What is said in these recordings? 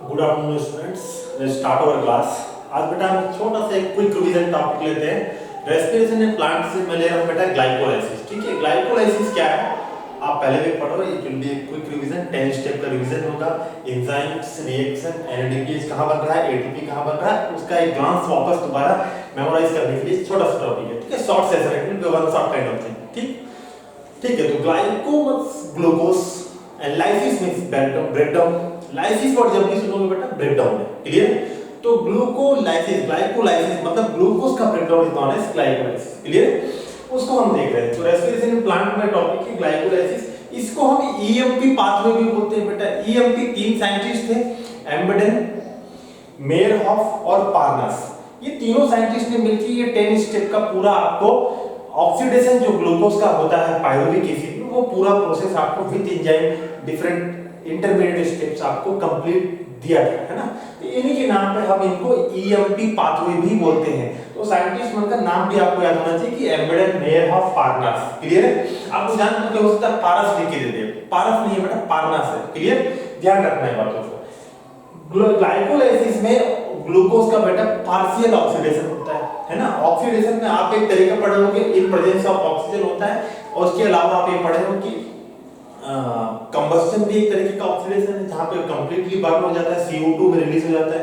Good afternoon students, let's start our class. आज बेटा हम छोटा सा एक क्विक रिवीजन टॉपिक लेते हैं। रेस्पिरेशन इन प्लांट से मैं ले रहा हूं बेटा ग्लाइकोलाइसिस। ठीक है, ग्लाइकोलाइसिस क्या है आप पहले भी पढ़ो। इट विल बी एक क्विक रिवीजन, 10 स्टेप का रिवीजन होगा। एंजाइम्स, रिएक्शन, एनएडीपीएच कहां बन रहा है, एटीपी कहां बन रहा है, उसका एक ग्लांस वापस दोबारा मेमोराइज करने के लिए छोटा सा टॉपिक है। ठीक है, short session, it will be one short kind of thing. ठीक है, तो glyco means glucose and lysis means breakdown. Lysis word जब भी सुनोगे बेटा ब्रेकडाउन है, क्लियर। तो ग्लाइकोलाइसिस मतलब ग्लूकोज का breakdown is known as glycolysis, clear. उसको हम देख रहे हैं। तो रेस्पिरेशन इन प्लांट में टॉपिक है ग्लाइकोलाइसिस। इसको हम ईएमपी पाथवे भी बोलते हैं बेटा। ईएमपी तीन साइंटिस्ट थे, एम्बेडेन, मेयरहॉफ और पार्नास। ये तीनों साइंटिस्ट ने मिलकर ये 10 स्टेप का पूरा आपको ऑक्सीडेशन जो ग्लूकोज का होता है पायरुविक एसिड में, वो पूरा प्रोसेस आपको with enzyme different intermediate steps आपको कंप्लीट दिया गया है ना। तो इन्हीं के नाम पे हम इनको ईएमपी पाथवे भी बोलते हैं। तो साइंटिस्ट का नाम भी आपको याद होना चाहिए कि एम्बेडेन, मेयरहॉफ, पार्नास, क्लियर है। आपको जानते हो हो सकता है पारस लिख के दे दे, पारस नहीं है बेटा, पार्नास है, क्लियर। ध्यान रखना है बातों को। ग्लाइकोलाइसिस में ग्लूकोज का बेटा पार्शियल ऑक्सीडेशन होता है ना। ऑक्सीडेशन में आप एक तरीका पढ़े होंगे, इन प्रेजेंस ऑफ ऑक्सीजन होता है, और उसके अलावा आप ये पढ़े हो कि कंबस्टन भी एक तरीके का ऑक्सीडेशन है जहां पे कंप्लीटली बर्न हो जाता है, CO2 में रिलीज हो जाता है।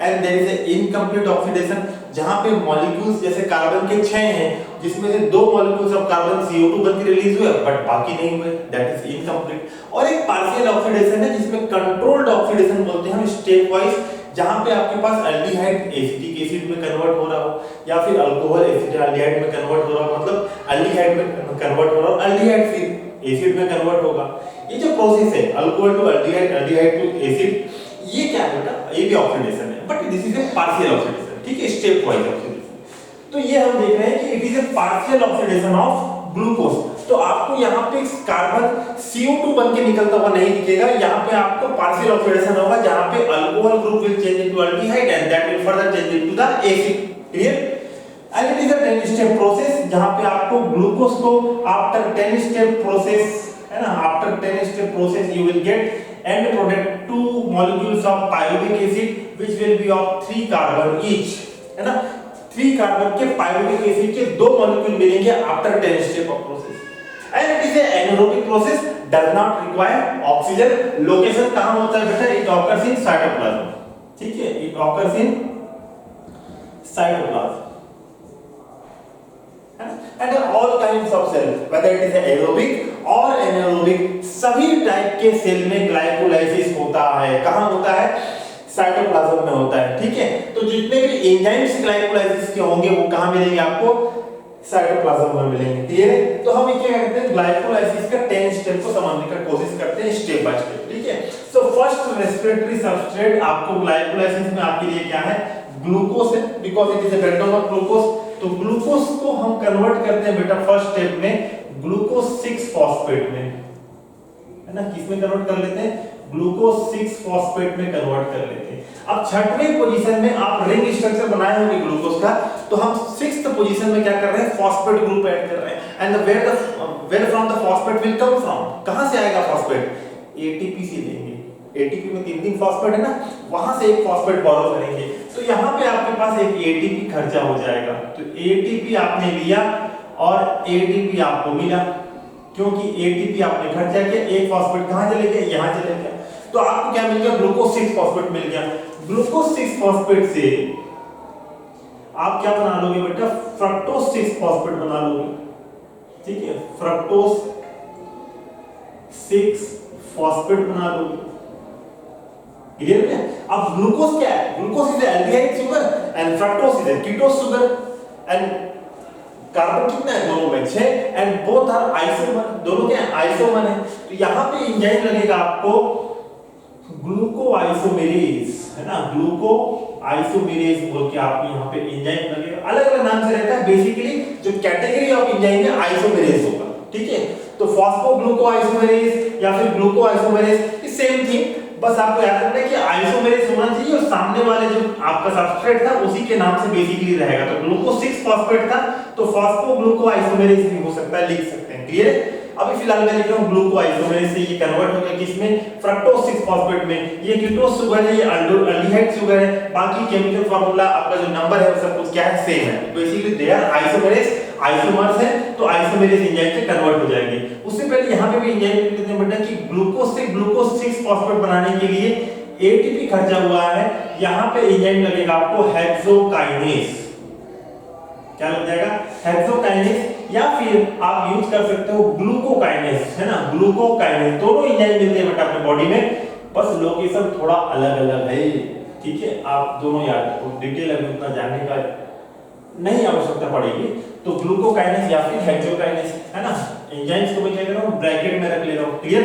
And there is a incomplete oxidation जहां पे मॉलिक्यूल्स जैसे कार्बन के 6 हैं जिसमें से 2 मॉलिक्यूल्स ऑफ कार्बन CO2 बन के रिलीज हुए बट बाकी नहीं हुए, दैट इज इनकम्प्लीट। और एक पार्शियल ऑक्सीडेशन है जिसमें कंट्रोल्ड ऑक्सीडेशन बोलते हैं हम, स्टेप वाइज, जहां पे आपके पास एल्डिहाइड एसिटिक एसिड में कन्वर्ट हो रहा हो या फिर अल्कोहल एसिटाल्डिहाइड में कन्वर्ट हो रहा हो, मतलब एल्डिहाइड में कन्वर्ट हो रहा हो, एल्डिहाइड फिर एसिड में कन्वर्ट होगा। ये जो प्रोसेस है alcohol to aldehyde, aldehyde to acid, ये क्या है बेटा, ये भी ऑक्सीडेशन है but this is a partial oxidation. ठीक है, स्टेप वाइज ऑक्सीडेशन। तो ये हम देख रहे हैं कि it is a partial oxidation of glucose. तो आपको यहाँ पे कार्बन CO2 बन के निकलता हुआ नहीं दिखेगा, यहाँ पे आपको पार्शियल ऑक्सीडेशन होगा जहाँ पे alcohol group will change into aldehyde and that will further change into the acid, clear. And it is a 10 step process जहाँ पे आपको ग्लूकोज को आफ्टर 10 स्टेप प्रोसेस है ना, after 10 step process you will get and product 2 molecules of pyruvic acid which will be of 3 carbon each, है ना। 3 carbon के pyruvic acid के 2 मॉलिक्यूल मिलेंगे after 10 step of process. And it is a anaerobic process, does not require oxygen. Location कहां होता है बेटा, it occurs in cytoplasm. ठीक है, it occurs in cytoplasm and all kinds of cells whether it is aerobic or anaerobic, सभी type के cell में glycolysis होता है। कहां होता है, साइटोप्लाज्म में होता है। ठीक है, तो जितने भी एंजाइम्स ग्लाइकोलाइसिस के होंगे वो कहां मिलेंगे आपको, साइटोप्लाज्म में मिलेंगे, क्लियर है। तो हम क्या करते हैं, ग्लाइकोलाइसिस का 10 स्टेप को समझने का कोशिश करते हैं स्टेप बाय स्टेप। ठीक है, सो फर्स्ट रेस्पिरेटरी सबस्ट्रेट आपको ग्लाइकोलाइसिस में आपके लिए क्या है, ग्लूकोज है, because it is a breakdown of glucose. तो ग्लूकोज को हम कन्वर्ट करते हैं बेटा फर्स्ट स्टेप में ग्लूकोज 6 फॉस्फेट में, है ना। किसमें कन्वर्ट कर लेते हैं, ग्लूकोज 6 फॉस्फेट में कन्वर्ट कर लेते हैं। अब छठवें पोजीशन में आप रिंग स्ट्रक्चर बनाए होंगे ग्लूकोज का, तो हम 6th पोजीशन में क्या कर रहे हैं, फॉस्फेट ग्रुप ऐड कर रहे हैं। And where from the phosphate will come from, कहां से आएगा फॉस्फेट, एटीपी से लेंगे। एटीपी में 3 फॉस्फेट है ना, वहां से एक फॉस्फेट बोरो करेंगे, तो यहाँ पे आपके पास एक एटीपी खर्चा हो जाएगा। तो एटीपी आपने लिया और एटीपी आपको मिला, क्योंकि एटीपी आपने खर्चा किया, एक फॉस्फेट कहां चले गया, यहां चले गया। तो आपको क्या मिल गया, ग्लूकोज 6 फॉस्फेट मिल गया। ग्लूकोज 6 फॉस्फेट से आप क्या बना लोगे बेटा, फ्रक्टोज 6 फॉस्फेट बना लोगे। ठीक है, फ्रक्टोज 6 फॉस्फेट बना लोगे, क्लियर है। अब ग्लूकोज क्या है, glucose is aldehyde sugar and fructose is कीटोज sugar and carbon कितना है दोनों में 6 एंड बोथ आर आइसोमर, दोनों क्या है, आइसोमर है। तो यहां पे एंजाइम लगेगा आपको ग्लूकोआइसोमेरेज, है ना, ग्लूकोआइसोमेरेज बोल के आपको यहां पे एंजाइम लगेगा। अलग अलग नाम से रहता है, बेसिकली जो कैटेगरी ऑफ एंजाइम है आइसोमेरेज होगा। ठीक है, तो फॉस्फोग्लूकोआइसोमेरेज या फिर ग्लूकोआइसोमेरेज सेम थिंग, बस आपको याद रखना है कि आइसोमेरेज होना चाहिए और सामने वाले जो आपका सबस्ट्रेट था उसी के नाम से बेसिकली रहेगा। तो ग्लूकोज 6 फॉस्फेट था तो फॉस्फोग्लूकोआइसोमेरेज भी हो सकता है, लिख सकते हैं, क्लियर है। अभी फिलहाल मैं लिख रहा हूँ ग्लूको आइसोमेरेज से ये कन्वर्ट हो गया किसमें, फ्रक्टोज 6 फॉस्फेट में। ये कीटोज शुगर है, ये अल्डिहाइड शुगर है, बाकी केमिकल फार्मूला आपका जो नंबर है वो सब कुछ क्या है, सेम है। Basically they are isomerase, isomers है तो आइसोमेरेज एंजाइम से कन्वर्ट हो जाएंगे। उससे पहले यहाँ पे भी एंजाइम लिख देते हैं बेटा कि ग्लूकोज से ग्लूकोज 6 फॉस्फेट बनाने के लिए एटीपी खर्चा हुआ है। यहाँ पे एंजाइम लगेगा आपको हेक्सोकाइनेज, क्या लग जाएगा, हेक्सोकाइनेज, या फिर आप यूज कर सकते हो ग्लूकोकाइनेज, है ना, ग्लूकोकाइनेज। दोनों एंजाइम मिलते हैं बेटा अपने बॉडी में, बस लोकेशन थोड़ा अलग अलग है, ठीक है। आप दोनों याद रखो, डिटेल अभी उतना जानने का नहीं आवश्यकता पड़ेगी। तो ग्लूकोकाइनेज या फिर हेक्सोकाइनेज, है ना। एंजाइम्स को मैं क्या कर रहा हूं, ब्रैकेट में रख ले रहा हूं, क्लियर।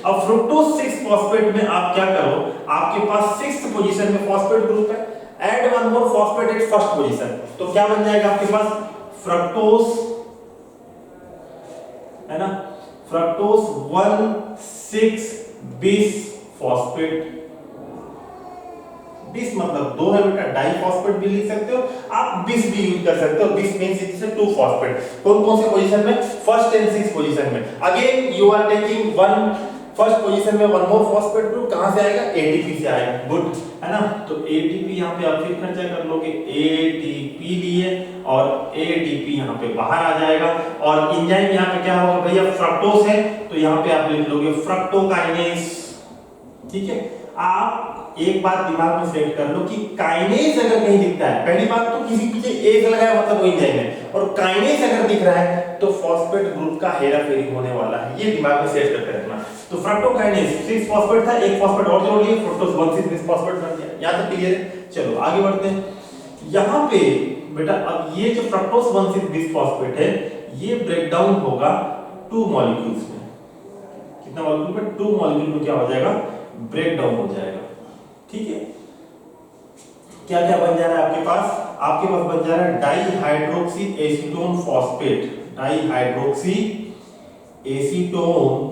अब फ्रुक्टोज 6 फॉस्फेट में आप क्या करो, आपके पास 6th पोजीशन में फॉस्फेट ग्रुप है, add one more phosphate at first position, तो क्या बन जाएगा आपके पास फ्रक्टोज, है ना, फ्रक्टोज 1,6-bis फॉस्फेट। बिस मतलब 2 है बेटा, डाइफॉस्फेट भी लिख सकते हो आप, बिस भी यूज कर सकते हो। बिस मींस इट इज 2 फॉस्फेट। कौन कौन से पोजीशन में, फर्स्ट एंड 6th पोजीशन में। Again you are taking one first position में वन मोर फॉस्फेट ग्रुप, कहां से आएगा, एटीपी से आएगा, गुड, है ना। तो एटीपी यहां पे आप फिर खर्चा कर लोगे, एटीपी लिए और एटीपी यहां पे बाहर आ जाएगा। और एंजाइम यहां पे क्या होगा भैया, फ्रक्टोज है तो यहां पे आप लिख लोगे फ्रक्टोकाइनेज, ठीक है। आप एक बात दिमाग में सेट कर लो कि काइनेज अगर कहीं दिखता है, पहली बात तो किसी पीछे एक लगाया मतलब वो एंजाइम है, और काइनेज अगर दिख रहा है तो फॉस्फेट ग्रुप का हेराफेरी होने वाला है, ये दिमाग में सेट करके रखना। तो फ्रक्टोकाइनेज 6 फॉस्फेट था, एक फॉस्फेट और जोड़ लिए, फ्रुक्टोज 1,6-bis फॉस्फेट बन गया। यहां तक क्लियर है। चलो आगे बढ़ते हैं। यहां पे बेटा अब ये जो फ्रक्टोज 1,6-bis फॉस्फेट है, ये ब्रेक डाउन होगा 2 मॉलिक्यूल्स में। कितना मॉलिक्यूल में, 2 मॉलिक्यूल में क्या हो जाएगा, ब्रेक डाउन हो जाएगा, ठीक है। क्या क्या बन जा रहा है आपके पास, आपके पास बन जा रहा है dihydroxy acetone phosphate, dihydroxy acetone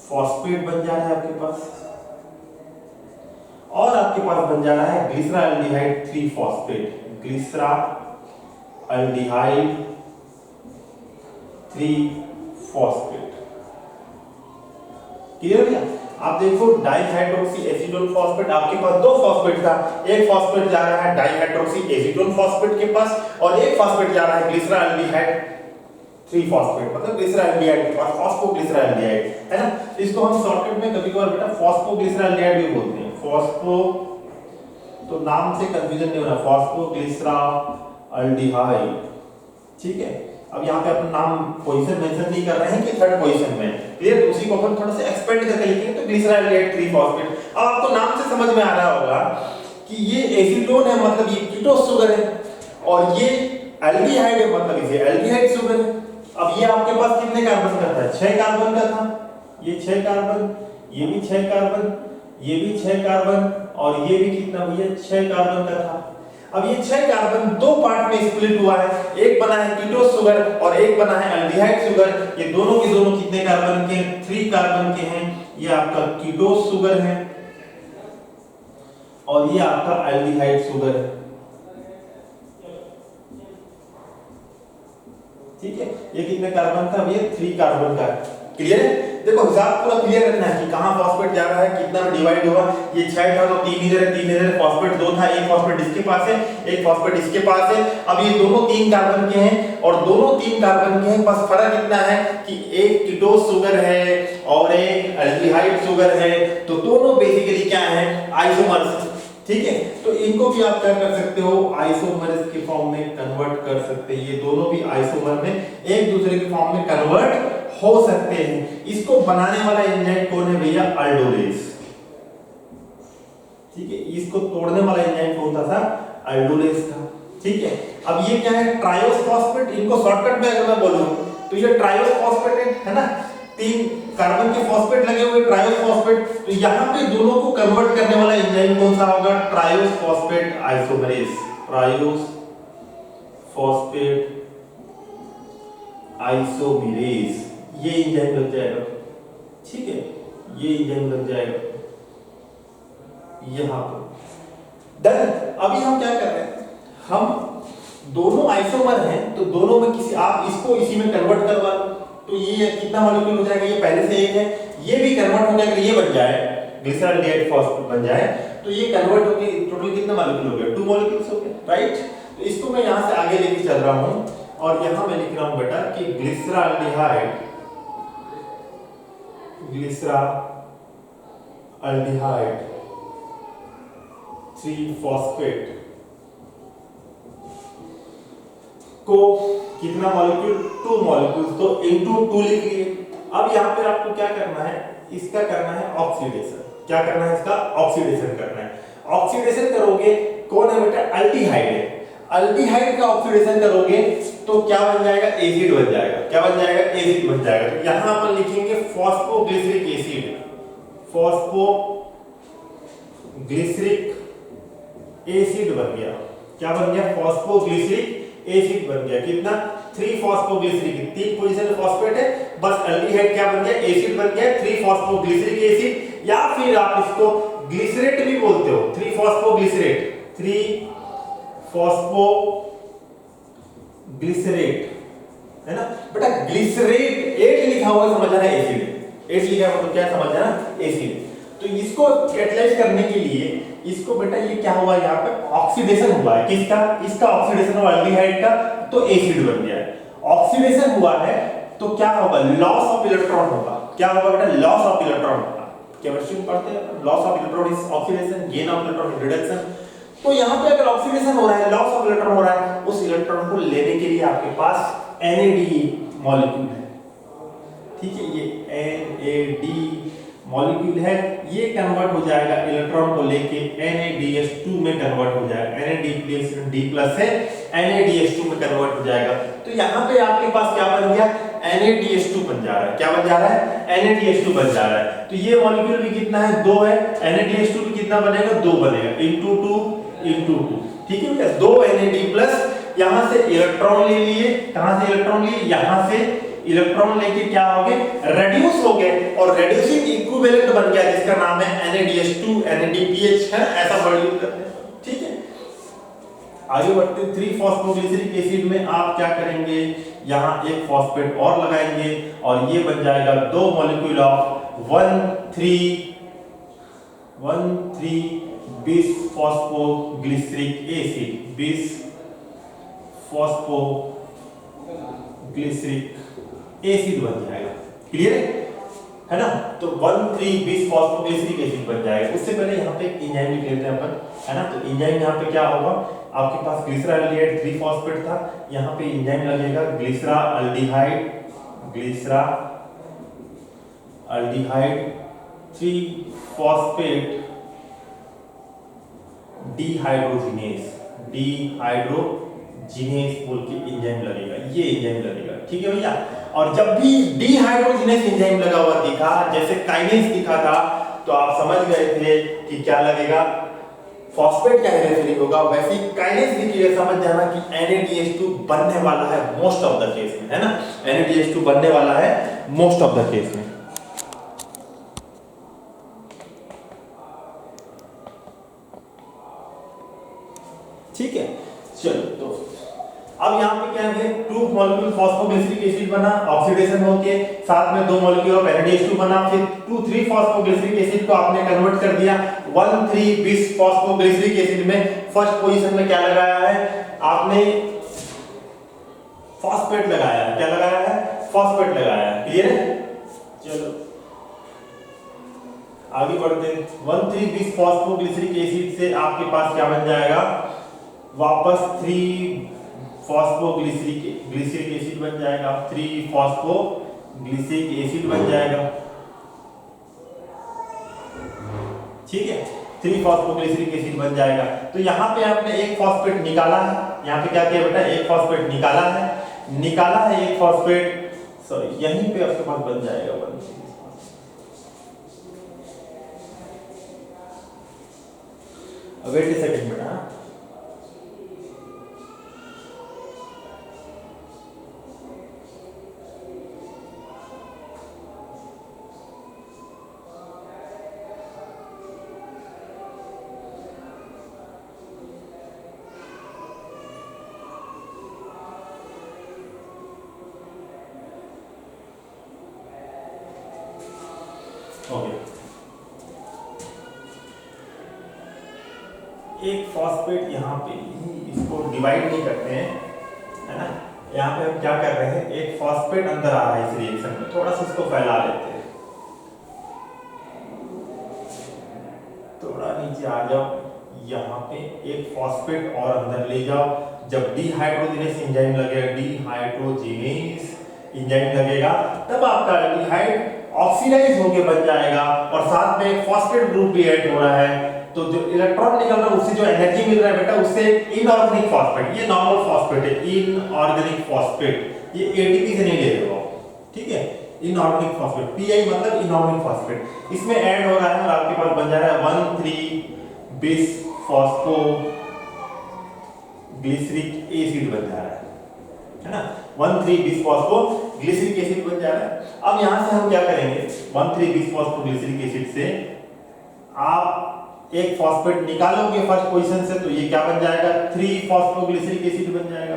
phosphate बन जा रहा है आपके पास। और आपके पास बन जा रहा है ग्लिसराल्डिहाइड 3 फॉस्फेट, ग्लिसराल्डिहाइड 3 फॉस्फेट, क्लियर है। आप देखो डाइहाइड्रोक्सी एसीटोन फॉस्फेट, आपके पास 2 फॉस्फेट था, एक फॉस्फेट जा रहा है डाइहाइड्रोक्सी एसीटोन फॉस्फेट के पास, और एक फॉस्फेट जा रहा है ग्लिसराल्डिहाइड 3 फॉस्फेट, मतलब ग्लिसराल्डिहाइड के पास फॉस्फोग्लिसराल्डिहाइड, है ना। इसको हम शॉर्टकट में कभी-कभार बेटा फॉस्फोग्लिसराल्डिहाइड भी बोलते हैं, फॉस्फो, तो नाम से कंफ्यूजन नहीं होना, फॉस्फोग्लिसराल्डिहाइड, ठीक है। अब यहाँ पे अपना नाम पोजीशन मेंशन नहीं कर रहे हैं कि 3rd पोजीशन में, क्लियर। तो उसी को अपन थोड़ा सा एक्सपेंड करके लिखेंगे, तो ग्लिसराल्डिहाइड 3 फॉस्फेट। अब आपको नाम से समझ में आ रहा होगा कि ये एसीटोन है, मतलब ये कीटोन शुगर है, और ये एल्डिहाइड है, मतलब इसे एल्डिहाइड शुगर है। अब ये आपके पास कितने कार्बन का था, 6 कार्बन का था, ये 6 कार्बन, ये भी 6 कार्बन, ये भी 6 कार्बन, और ये भी कितना भैया, 6 कार्बन का था। अब ये 6 कार्बन 2 पार्ट में स्प्लिट हुआ है, एक बना है कीटोन शुगर और एक बना है एल्डिहाइड शुगर। ये दोनों के दोनों कितने कार्बन के हैं, 3 कार्बन के हैं। ये आपका कीटोन शुगर है और ये आपका एल्डिहाइड शुगर है, ठीक है। ये कितने कार्बन था, ये 3 कार्बन का, क्लियर है। देखो हिसाब पूरा क्लियर रखना है कि कहां फॉस्फेट जा रहा है, कितना में डिवाइड हुआ। ये 6 था तो 3 इधर है, 3 इधर है, फॉस्फेट 2 था, एक फॉस्फेट इसके पास है, एक फॉस्फेट इसके पास है। अब ये दोनों 3 कार्बन के हैं और दोनों 3 कार्बन के हैं, बस फर्क इतना है कि एक कीटोन शुगर है और एक एल्डिहाइड शुगर है, तो दोनों बेसिकली क्या है, आइसोमर्स, ठीक है। तो इनको भी आप क्या कर सकते हो, आइसोमर्स के फॉर्म में कन्वर्ट कर सकते हैं। ये दोनों भी आइसोमर में एक दूसरे के फॉर्म में कन्वर्ट हो सकते हैं। इसको बनाने वाला एंजाइम कौन है भैया, अल्डोलेज, ठीक है। इसको तोड़ने वाला एंजाइम कौन था, अल्डोलेज था, ठीक है। अब ये क्या है, ट्रायोस फॉस्फेट। इनको शॉर्टकट में अगर मैं बोलूं तो ये ट्रायोस फॉस्फेट है ना, 3 कार्बन के फॉस्फेट लगे हुए, ट्रायोस फॉस्फेट। तो यहां पे दोनों को कन्वर्ट करने वाला एंजाइम कौन सा होगा, triose phosphate isomerase, triose phosphate isomerase, ये एंजाइम लग जाएगा, ठीक है। ये एंजाइम लग जाएगा यहां पर। डन। अभी हम क्या कर रहे हैं, हम दोनों आइसोमर हैं तो दोनों में किसी, आप इसको इसी में कन्वर्ट करवा लो, तो ये कितना मॉलिक्यूल हो जाएगा, ये पहले से एक है, ये भी कन्वर्ट हो गया, ये बन जाए ग्लिसरॉल्डिहाइड फॉस्फेट बन जाए, तो ये कन्वर्ट होके टोटल कितना मॉलिक्यूल हो गया, 2 मॉलिक्यूल्स हो गए, राइट। तो इसको मैं यहां से आगे लेके चल रहा हूं और यहां मैं लिख रहा हूं बेटा कि ग्लिसरॉल्डिहाइड 3-फॉस्फेट को कितना मॉलिक्यूल, 2 मॉलिक्यूल्स, तो इनटू 2 लिख लिए। अब यहाँ पे आपको क्या करना है, इसका करना है ऑक्सीडेशन। क्या करना है, इसका ऑक्सीडेशन करना है। ऑक्सीडेशन करोगे, कौन है बेटा, अल्डिहाइड है, अल्डिहाइड का ऑक्सीडेशन करोगे तो क्या बन जाएगा, एसिड बन जाएगा। क्या बन जाएगा, एसिड बन जाएगा। तो यहां पर लिखेंगे फॉस्फोग्लिसरिक एसिड, फॉस्फोग्लिसरिक एसिड बन गया। क्या बन गया, फॉस्फोग्लिसरिक एसिड बन गया। कितना, 3-फॉस्फोग्लिसरिक, 3 पोजीशन में फॉस्फेट है, बस अल्डिहाइड क्या बन गया, एसिड बन गया, 3-फॉस्फोग्लिसरिक एसिड, या फिर आप इसको ग्लिसरेट भी बोलते हो, 3-फॉस्फोग्लिसरेट, 3-फॉस्फोग्लिसरेट, है ना बेटा। ग्लिसरेट 8 लिखा हुआ समझ रहा है, एसिड 8 लिखा हुआ तो क्या समझ रहा है, एसिड। तो इसको कैटलाइज करने के लिए इसको बेटा ये क्या हुआ, यहाँ पे ऑक्सीडेशन हुआ है, किसका, इसका ऑक्सीडेशन हुआ अल्डिहाइड का, तो एसिड बन गया है। ऑक्सीडेशन हुआ है तो क्या होगा, लॉस ऑफ इलेक्ट्रॉन होगा। क्या होगा बेटा, लॉस ऑफ इलेक्ट्रॉन होगा। केमिस्ट्री में पढ़ते हैं, loss of electron is oxidation, gain of electron is reduction. तो यहाँ पे अगर ऑक्सीडेशन हो रहा है, लॉस ऑफ इलेक्ट्रॉन हो रहा है, उस इलेक्ट्रॉन को लेने के लिए आपके पास NAD मॉलिक्यूल है, ठीक है, ये NAD मॉलिक्यूल है, ये कन्वर्ट हो जाएगा इलेक्ट्रॉन को लेके NADH2 में कन्वर्ट हो जाएगा, NAD+ से NADH2 में कन्वर्ट हो जाएगा। तो यहाँ पे आपके पास क्या बन गया, NADH2 बन जा रहा है। क्या बन जा रहा है, NADH2 बन जा रहा है। तो ये मॉलिक्यूल भी कितना है, 2 है, NADH2 भी कितना बनेगा, 2 बनेगा, इंटू 2, ठीक है भैया, 2 NAD+, यहां से इलेक्ट्रॉन ले लिए, कहां से इलेक्ट्रॉन लिए, यहां से इलेक्ट्रॉन लेके क्या हो गए, रेड्यूस हो गए, और रेड्यूसिंग इक्विवेलेंट बन गया जिसका नाम है NADH2 NADPH है, ऐसा वर्ड करते हैं, ठीक है। आगे बढ़ते हैं, 3-फॉस्फोग्लिसरिक एसिड में आप क्या करेंगे, यहां एक फॉस्फेट और लगाएंगे और ये बन जाएगा 2 मॉलिक्यूल ऑफ 1,3-बिसफॉस्फोग्लिसरिक एसिड, बिसफॉस्फोग्लिसरिक एसिड बन जाएगा। क्लियर है ना। तो 1,3-बिसफॉस्फोग्लिसरिक एसिड बन जाएगा। उससे पहले यहाँ पे एक एंजाइम लिख लेते हैं अपन, है ना। तो एंजाइम यहाँ पे क्या होगा, आपके पास ग्लिसरॉल्डिहाइड 3-फॉस्फेट था, यहाँ पे एंजाइम लगेगा ग्लिसरॉल्डिहाइड 3-फॉस्फेट डिहाइड्रोजिनेस बोल के एंजाइम लगेगा, ये एंजाइम लगेगा, ठीक है भैया। और जब भी डिहाइड्रोजिनेस एंजाइम लगा हुआ दिखा, जैसे काइनेस दिखा था, तो आप समझ गए थे कि क्या लगेगा, फॉस्फेट का हाइड्रोजन होगा। वैसे ही काइनेस दिखिए, समझ जाना कि NADH2 बनने वाला है मोस्ट ऑफ द केस में, है ना। NADH2 बनने वाला है मोस्ट ऑफ द केस में। ठीक है, चलो। तो अब यहाँ पे क्या है, 2 मॉलिक्यूल फॉस्फोग्लिसरिक एसिड बना, ऑक्सीडेशन होके साथ में 2 मॉलिक्यूल ऑफ NADH2 बना, फिर 2,3-फॉस्फोग्लिसरिक एसिड को आपने कन्वर्ट कर दिया 1,3-बिसफॉस्फोग्लिसरिक एसिड में। फर्स्ट पोजीशन में क्या लगाया है आपने, फॉस्फेट लगाया है। क्या लगाया है, फॉस्फेट लगाया है। क्लियर है, चलो आगे बढ़ते हैं। 1,3-बिसफॉस्फोग्लिसरिक एसिड से आपके पास क्या बन जाएगा, वापस 3-फॉस्फोग्लिसरिक एसिड बन जाएगा, 3-फॉस्फोग्लिसरिक एसिड बन जाएगा, ठीक है। 3-फॉस्फोग्लिसरिक एसिड बन जाएगा। तो यहाँ पे आपने एक फॉस्फेट निकाला है, यहाँ पे क्या किया बेटा, एक फॉस्फेट निकाला है एक फॉस्फेट, सॉरी यहीं पे आपके पास बन जाएगा 1,3। वेट अ सेकंड बेटा, ओके, एक फॉस्फेट यहाँ पे इसको डिवाइड नहीं करते हैं, है ना। यहाँ पे हम क्या कर रहे हैं, एक फॉस्फेट अंदर आ रहा है इस रिएक्शन में, थोड़ा सा इसको फैला लेते हैं, थोड़ा नीचे आ जाओ, यहाँ पे एक फॉस्फेट और अंदर ले जाओ। जब डिहाइड्रोजिनेस एंजाइम लगेगा, डिहाइड्रोजिनेस एंजाइम लगेगा, तब आपका एल्डिहाइड ऑक्सीडाइज होके बन जाएगा और साथ में एक फॉस्फेट ग्रुप भी ऐड हो रहा है। तो जो इलेक्ट्रॉन निकल रहा है उससे जो एनर्जी मिल रहा है बेटा, उससे इनऑर्गेनिक फॉस्फेट, ये नॉर्मल फॉस्फेट है, इनऑर्गेनिक फॉस्फेट, ये एटीपी से नहीं ले रहे हो, ठीक है। इनऑर्गेनिक फॉस्फेट, पीआई मतलब इनऑर्गेनिक फॉस्फेट, इसमें ऐड हो रहा है और आपके पास बन जा रहा है 1,3 बिस फॉस्फो ग्लिसरिक एसिड बन जा रहा है ना, 1,3 बिस फॉस्फो ग्लिसरिक एसिड बन जा रहा है। अब यहां से हम क्या करेंगे, 1,3 बिस फॉस्फो ग्लिसरिक एसिड से आप एक फॉस्फेट निकालोगे फर्स्ट पोजीशन से, तो ये क्या बन जाएगा, 3 फॉस्फोग्लिसरिक एसिड बन जाएगा,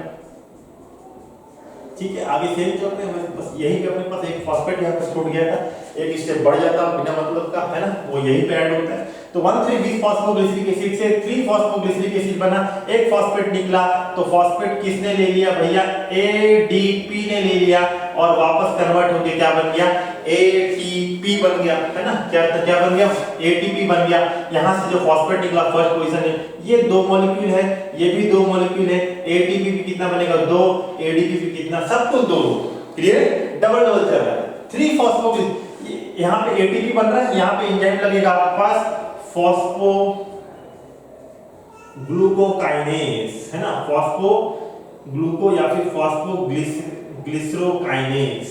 ठीक है। आगे सेम जो अपने बस यही पे अपने पास एक फॉस्फेट यहाँ पे छूट गया था, एक स्टेप बढ़ जाता बिना मतलब का, है ना, वो यही पे ऐड होता है। तो 1,3 बिस फॉस्फोग्लिसरिक एसिड से 3 फॉस्फोग्लिसरिक एसिड बना, एक फॉस्फेट निकला, तो फॉस्फेट किसने ले लिया भैया, एडीपी ने ले लिया और वापस कन्वर्ट होके क्या बन गया, एटीपी बन गया, है ना। क्या बन गया, एटीपी बन गया। यहां से जो फॉस्फेट निकला फर्स्ट पोजीशन है, ये 2 मॉलिक्यूल है, ये भी 2 मॉलिक्यूल है, एटीपी भी कितना बनेगा 2, एडीपी भी कितना, सब कुछ 2, क्लियर, डबल डबल चल रहा है। 3 फॉस्फोग्लिसरिक, यहाँ पे एटीपी बन रहा है, यहाँ पे एंजाइम लगेगा आपके पास फॉस्फो ग्लूकोकाइनेस, है ना, फॉस्फो ग्लूको या फिर फॉस्फो ग्लिसरोकाइनेस,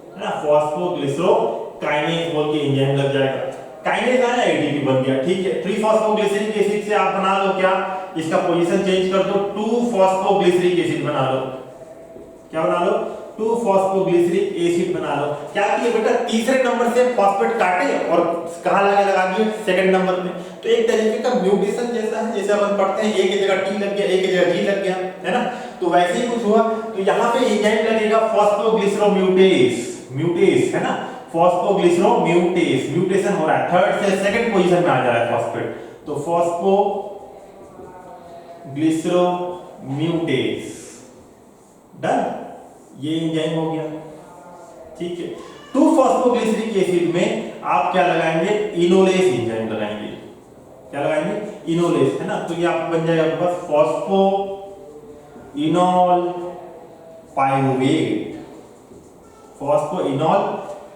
है ना, फॉस्फो ग्लिसरोकाइनेस बोल के एंजाइम लग जाएगा, काइनेस आया, एटीपी बन गया, ठीक है। 3 फॉस्फोग्लिसरिक एसिड से आप बना लो क्या, इसका पोजीशन चेंज कर दो, 2 फॉस्फोग्लिसरिक एसिड बना लो, क्या बना लो, 2 फॉस्फोग्लिसरिक एसिड बना लो। क्या किए बेटा, तीसरे नंबर से फॉस्फेट काटे और कहां लगा दिए, सेकंड नंबर में। तो एक तरीके का म्यूटेशन जैसा है, जैसे अपन पढ़ते हैं एक की जगह टी लग गया, एक की जगह जी लग गया, है ना, तो वैसे ही कुछ हुआ। तो यहाँ पे एंजाइम लगेगा फॉस्फोग्लिसरोम्यूटेस, म्यूटेस, है ना, फॉस्फोग्लिसरोम्यूटेस, म्यूटेशन हो रहा है, थर्ड से सेकंड पोजीशन में आ जा रहा है फॉस्फेट, तो फॉस्फोग्लिसरोम्यूटेस, डन, ये एंजाइम हो गया, ठीक है। 2 फॉस्फोग्लिसरिक एसिड में आप क्या लगाएंगे, इनोलेस एंजाइम लगाएंगे, क्या लगाएंगे, इनोलेस, है ना। तो ये आपको बन जाएगा आपके पास phosphoenolpyruvate, phospho enol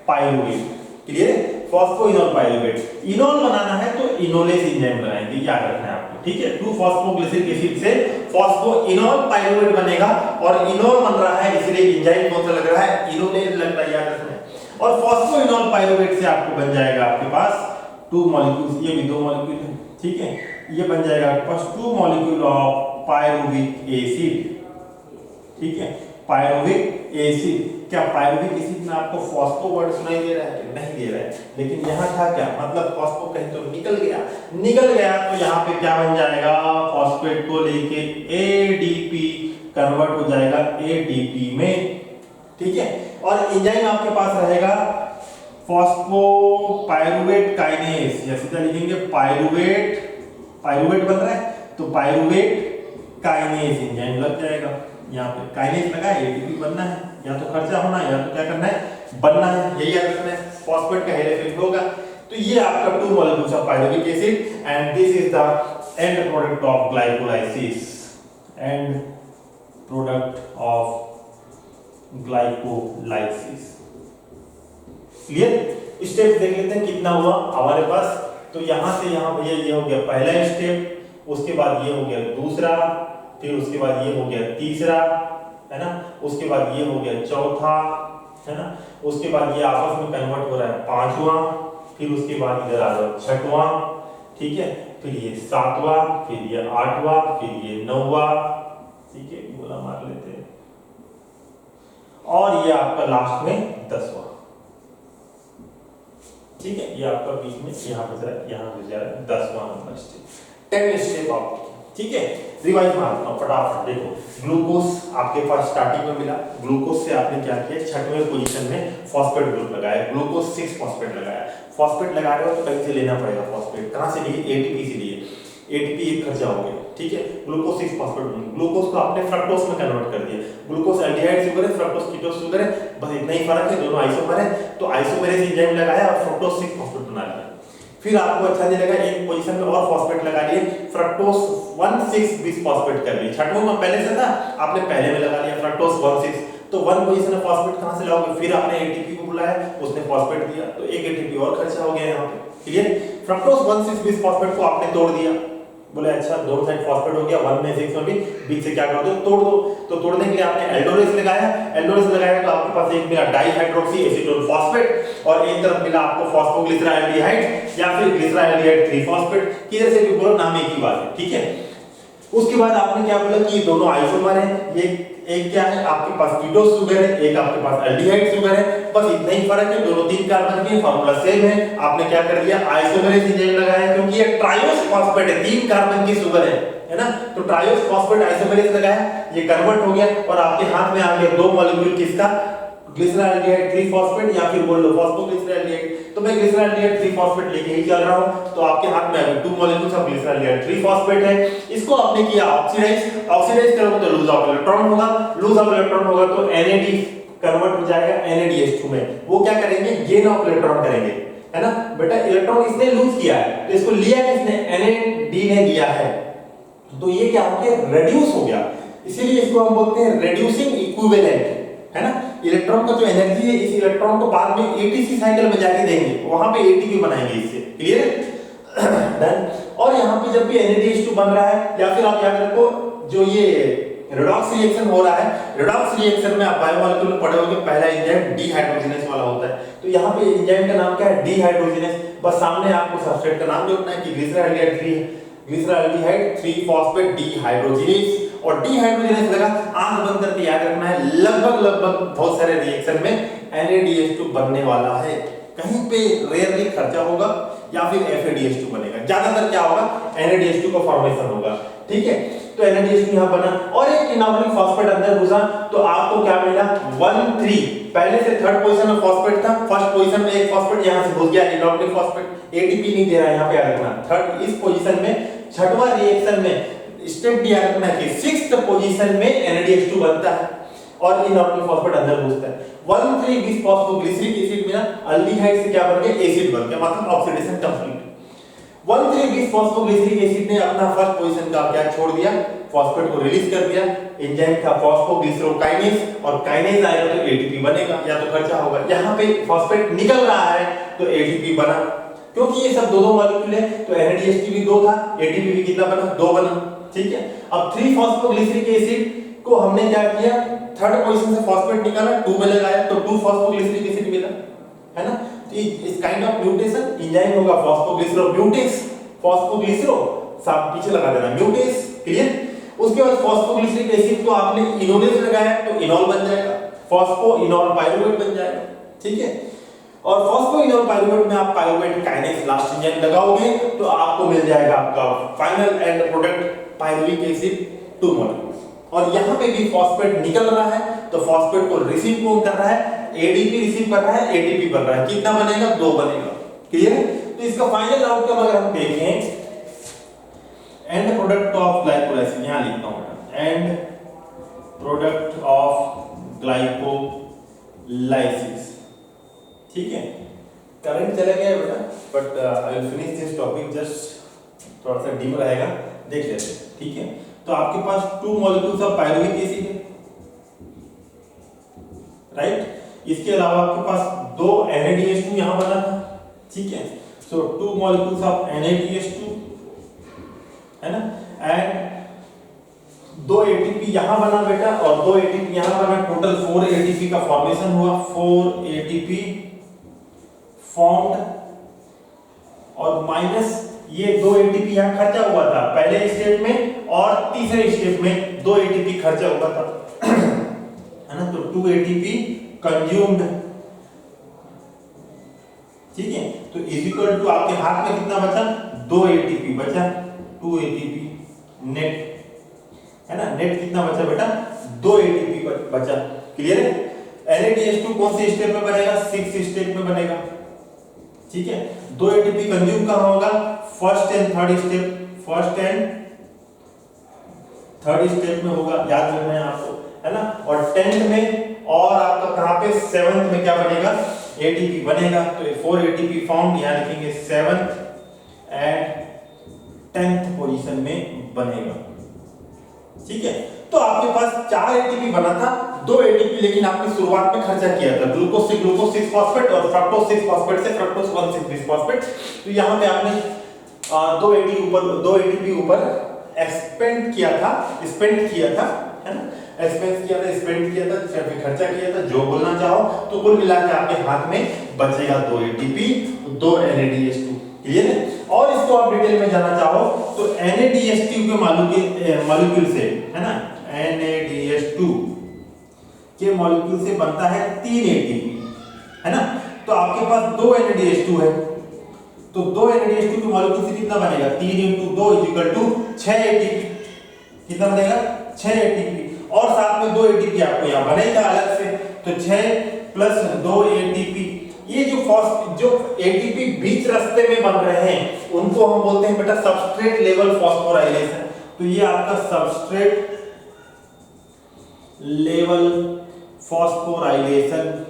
pyruvate, clear है, फॉस्फो इनोल पाइरुवेट। इनोल बनाना है तो इनोलेस एंजाइम लगाएंगे, याद रखना है आपको, ठीक है। 2 फॉस्फोग्लिसरिक एसिड से फॉस्फो इनोल पाइरुवेट बनेगा और इनोल बन रहा है, इसलिए एंजाइम कौन सा लग रहा है, इनोलेस लग रहा है, याद रखना है। और फॉस्फो इनोल पाइरुवेट से आपको बन जाएगा आपके पास 2 मॉलिक्यूल्स, ये भी 2 मॉलिक्यूल है, ठीक है, ये बन जाएगा आपके पास 2 मॉलिक्यूल ऑफ पाइरुविक एसिड, ठीक है, पाइरुविक एसिड। क्या पाइरुविक एसिड में आपको फॉस्फो वर्ड सुनाई दे रहा है, नहीं दे रहा है, लेकिन यहाँ था क्या, मतलब फॉस्फो कहीं तो निकल गया, तो यहाँ पे क्या बन जाएगा, फॉस्फेट को लेके एडीपी कन्वर्ट हो जाएगा एटीपी में, ठीक है। और एंजाइम आपके पास रहेगा फॉस्फोपाइरुवेट काइनेस, या सीधा लिखेंगे पाइरुवेट बन रहा है तो पाइरुवेट काइनेस एंजाइम लग जाएगा। यहाँ पे काइनेस लगा है, एटीपी बनना है, या तो खर्चा होना है, या तो क्या करना है, बनना है, यही याद रखना है, फॉस्फेट का हेलिक्स होगा। तो ये आपका 2 molecules of pyruvic acid and this is the end product of glycolysis, and product of glycolysis, clear. Step देख लेते हैं कितना हुआ हमारे पास। तो यहां से यहां भैया ये हो गया पहला स्टेप, उसके बाद ये हो गया दूसरा, फिर उसके बाद ये हो गया तीसरा, है ना, उसके बाद ये हो गया चौथा, है ना, उसके बाद ये आपस में कन्वर्ट हो रहा है 5वां, फिर उसके बाद इधर आ जाओ 6वां, ठीक है, फिर ये 7वां, फिर ये 8वां, फिर ये 9वां, ठीक है, गोला मार लेते हैं, और ये आपका लास्ट में 10वां, ठीक है, ये आपका बीच में यहाँ पे जा रहा है 10वां नंबर स्टेप, 10 स्टेप आप, ठीक ठीक है, रिवाइज मारता हूँ फटाफट। देखो ग्लूकोज आपके पास स्टार्टिंग में मिला, ग्लूकोज से आपने क्या किया, छठवें पोजीशन में फॉस्फेट ग्रुप लगाया, ग्लूकोज 6 फॉस्फेट लगाया। फॉस्फेट लगा रहे हो तो कहीं से लेना पड़ेगा फॉस्फेट, कहाँ से लिए, एटीपी से लिए, एटीपी एक खर्चा हो गया, ठीक है। ग्लूकोज 6 फॉस्फेट, ग्लूकोज को आपने फ्रक्टोज में कन्वर्ट कर दिया। ग्लूकोज एल्डिहाइड शुगर है, फ्रक्टोज कीटोज शुगर है, बस इतना ही फर्क है, दोनों आइसोमर है, तो आइसोमेरेज एंजाइम लगाया और फ्रक्टोज 6 फॉस्फेट बना लिया। फिर आपको अच्छा नहीं लगा, एक पोजीशन में और फॉस्फेट लगा लिए, फ्रक्टोज 1,6 बिस फॉस्फेट कर लिए। छठवें में पहले से था, आपने पहले में लगा लिया फ्रक्टोज 1,6, तो 1 पोजीशन में फॉस्फेट कहां से लाओगे, फिर आपने एटीपी को बुलाया, उसने फॉस्फेट दिया, तो एक एटीपी और खर्चा हो गया यहाँ पे, क्लियर। फ्रक्टोज 1,6 बिस फॉस्फेट को आपने तोड़ दिया, बोले अच्छा दोनों साइड फॉस्फेट हो गया, 1 में 6 में भी, बीच से क्या कर दो, तोड़ दो। तो तोड़ने के लिए आपने एल्डोरेस लगाया, एल्डोरेस लगाया तो आपके पास एक मिला डाइहाइड्रोक्सी एसीटोन फॉस्फेट और एक तरफ मिला आपको फॉस्फोग्लिसराल्डिहाइड या फिर ग्लिसराल्डिहाइड 3 फॉस्फेट, किधर से भी बोलो नाम एक ही बात है, ठीक है। उसके बाद आपने क्या बोला कि ये दोनों आइसोमर हैं, ये एक क्या है आपके पास कीटोज शुगर है, एक आपके पास एल्डिहाइड शुगर है, बस इतना ही फर्क है, दोनों 3 कार्बन के, फार्मूला सेम है। आपने क्या कर दिया, आइसोमेरेज एंजाइम लगाया, क्योंकि ये ट्रायोस फॉस्फेट है, 3 कार्बन की शुगर है ना, तो ट्रायोस फॉस्फेट आइसोमेरेज लगाया, ये कन्वर्ट हो गया और आपके हाथ में आ गया 2 मॉलिक्यूल किसका, ग्लिसराल्डिहाइड 3 फॉस्फेट या फिर बोल लो फॉस्फोग्लिसराल्डिहाइड, तो मैं ग्लिसराल्डिहाइड 3 फॉस्फेट लेके ही चल रहा हूं, तो आपके हाथ में आ गए 2 मॉलिक्यूल्स ऑफ ग्लिसराल्डिहाइड 3 फॉस्फेट है। इसको आपने किया ऑक्सीडाइज, ऑक्सीडाइज करोगे तो लूज ऑफ इलेक्ट्रॉन होगा, लूज ऑफ इलेक्ट्रॉन होगा तो NAD कन्वर्ट हो जाएगा NADH2 में, वो क्या करेंगे, गेन ऑफ इलेक्ट्रॉन करेंगे, है ना बेटा। इलेक्ट्रॉन इसने लूज किया है तो इसको लिया किसने, NAD ने लिया है, तो ये क्या हो गया, रिड्यूस हो गया, इसीलिए इसको हम बोलते हैं रिड्यूसिंग इक्विवेलेंट, है ना। इलेक्ट्रॉन का जो एनर्जी है, इस इलेक्ट्रॉन को बाद में ATC साइकिल में जाके देंगे, वहां पे ATP बनाएंगे इससे, क्लियर है डन। और यहाँ पे जब भी NADH2 बन रहा है, या फिर आप याद रखो जो ये रेडॉक्स रिएक्शन हो रहा है, रेडॉक्स रिएक्शन में आप बायोमोलिक्यूल में पढ़े होंगे, पहला एंजाइम डीहाइड्रोजिनेस वाला होता है, तो यहाँ पे एंजाइम का नाम क्या है, डीहाइड्रोजिनेस, बस सामने आपको सबस्ट्रेट का नाम जोड़ना है कि ग्लिसराल्डिहाइड 3 फॉस्फेट डीहाइड्रोजिनेस, और डीहाइड्रोजिनेस लगा, आंख बंद करके याद रखना है, लगभग बहुत सारे रिएक्शन में NADH2 बनने वाला है, कहीं पे रेयरली खर्चा होगा या फिर FADH2 बनेगा, ज्यादातर क्या होगा, NADH2 का फॉर्मेशन होगा, ठीक है। तो NADH2 यहां बना और एक इनॉर्गेनिक फॉस्फेट अंदर घुसा, तो आपको क्या मिला, 1,3, पहले से थर्ड पोजीशन में फॉस्फेट था, फर्स्ट पोजीशन में एक फॉस्फेट यहां से घुस गया, इनॉर्गेनिक फॉस्फेट, ATP नहीं दे रहा है, यहां पे याद रखना, थर्ड इस पोजीशन में, छठवां रिएक्शन में स्टेप याद रखना है कि 6th पोजीशन में NADH2 बनता है और इनऑर्गेनिक फॉस्फेट अंदर घुसता है। 1,3 बिस फॉस्फोग्लिसरिक एसिड मिला, अल्डिहाइड से क्या बन गया, एसिड बन गया, मतलब ऑक्सीडेशन कंप्लीट। 1,3 बिस फॉस्फोग्लिसरिक एसिड ने अपना फर्स्ट पोजीशन का क्या छोड़ दिया, फॉस्फेट को रिलीज कर दिया, एंजाइम था फॉस्फोग्लिसरोकाइनेज, और काइनेज आएगा तो ATP बनेगा, या तो खर्चा होगा, यहाँ पे फॉस्फेट निकल रहा है तो ATP बना, क्योंकि ये सब दो मॉलिक्यूल है, तो NADH2 भी 2 था, ATP भी कितना बना, 2 बना, ठीक है। अब 3 फॉस्फोग्लिसरिक एसिड को हमने क्या किया, थर्ड पोजीशन से फॉस्फेट निकाला, 2 में लगाया तो 2 फॉस्फोग्लिसरिक एसिड मिला, है ना। तो इस काइंड ऑफ म्यूटेशन एंजाइम होगा फॉस्फोग्लिसरोम्यूटेस, फॉस्फोग्लिसरो सब पीछे लगा देना, म्यूटेस, क्लियर। उसके बाद फॉस्फोग्लिसरिक एसिड को आपने इनोलेज लगाया तो इनॉल बन जाएगा, फॉस्फो इनॉल पाइरुवेट बन जाएगा, ठीक है। और फॉस्फो इनॉल पाइरुवेट में आप पाइरुवेट काइनेज लास्ट एंजाइम लगाओगे तो आपको मिल जाएगा आपका final and product pyruvic acid 2 molecules, और यहाँ पे भी फॉस्फेट निकल रहा है तो फॉस्फेट को रिसीव कौन कर रहा है, ADP रिसीव कर रहा है, ATP बन रहा है, कितना बनेगा, 2 बनेगा, क्लियर है। तो इसका फाइनल आउटकम अगर हम देखें, एंड प्रोडक्ट ऑफ ग्लाइकोलाइसिस, यहां लिखता हूं बेटा, एंड प्रोडक्ट ऑफ ग्लाइकोलाइसिस, ठीक है। करंट चला गया बेटा, but I will finish this topic, just थोड़ा सा डीप रहेगा, देख लेते हैं, ठीक है। तो आपके पास 2 मॉलिक्यूल्स ऑफ पाइरुविक एसिड है, राइट। इसके अलावा आपके पास 2 NADH2 यहां बना था, ठीक है। सो 2 मॉलिक्यूल्स ऑफ NADH2, है ना, एंड 2 ATP यहां बना बेटा और 2 ATP यहां बना, टोटल 4 ATP का फॉर्मेशन हुआ, 4 ATP फॉर्म्ड, और माइनस ये 2 ATP यहां खर्चा हुआ था पहले स्टेप में, और तीसरे स्टेप में 2 ATP खर्चा हुआ था, है ना, तो 2 ATP कंज्यूम्ड, ठीक है। तो इज इक्वल टू आपके हाथ में कितना बचा, 2 ATP बचा, 2 ATP नेट, है ना, नेट कितना बचा बेटा, 2 एटीपी बचा। क्लियर है? NADH2 कौन सी स्टेप में बनेगा, 6 स्टेप में बनेगा। ठीक है, 2 एटीपी कंज्यूम कहां होगा, first and third step, first and third step में होगा, याद रखना है आपको, है ना। और 10th में और आपका कहां पे 7th में क्या बनेगा, एटीपी बनेगा। तो 4 एटीपी फाउंड, यहां लिखेंगे 7th एंड 10th पोजीशन में बनेगा। ठीक है, तो आपके पास 4 एटीपी बना था, 2 एटीपी लेकिन आपने शुरुआत में खर्चा किया था, ग्लूकोज से ग्लूकोज 6 फॉस्फेट और फ्रक्टोज 6 फॉस्फेट से फ्रक्टोज 1 6 फॉस्फेट। तो यहां पे आपने 2 एटीपी ऊपर एक्सपेंड किया था, स्पेंड किया था, है ना, एक्सपेंस किया था, स्पेंड किया था, फिर खर्चा किया था, जो बोलना चाहो। तो कुल मिला के आपके हाथ में बचेगा 2 एटीपी, 2 NADH2। क्लियर है? और इसको आप डिटेल में जानना चाहो तो NADH2 के मॉलिक्यूल से, है ना, NADH2 के मॉलिक्यूल से बनता है 3 एटीपी, है ना। तो आपके पास 2 NADH2 है, तो 2 NADH2 के मॉलिक्यूल से कितना बनेगा, 3 × 2 = 6 एटीपी। कितना बनेगा, 6 एटीपी। और साथ में 2 एटीपी आपको यहाँ बनेगा अलग से, तो 6 + 2 एटीपी। ये जो एटीपी बीच रास्ते में बन रहे हैं उनको हम बोलते हैं बेटा सबस्ट्रेट लेवल फॉस्फोराइलेशन। तो ये आपका सबस्ट्रेट लेवल फॉस्फोराइलेशन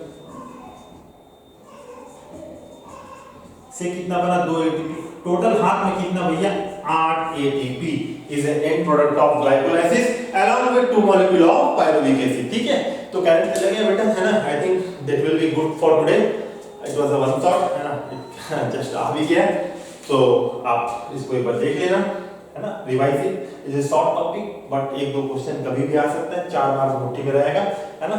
से कितना बना, 2 एटीपी। टोटल हाथ में कितना भैया, 8 ATP is an end product of glycolysis along with 2 molecule of pyruvic acid। ठीक है, तो कैरेट चला गया बेटा, है ना। I think that will be good for today, it was a one shot, है ना, जस्ट आ भी गया। तो आप इसको एक बार देख लेना, है ना, revise it. Is a short topic but 1-2 question कभी भी आ सकता है, 4 मार्क्स मुट्ठी में रहेगा, है ना।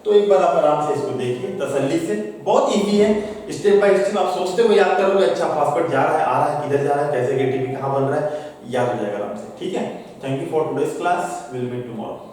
तो एक बार आप आराम से इसको देखिए तसल्ली से, बहुत इजी है, स्टेप बाय स्टेप आप सोचते हुए याद करोगे, अच्छा फॉस्फेट जा रहा है, आ रहा है, किधर जा रहा है, कैसे एटीपी कहां बन रहा है, याद हो जाएगा आराम से। ठीक है, thank you for today's class, will meet tomorrow.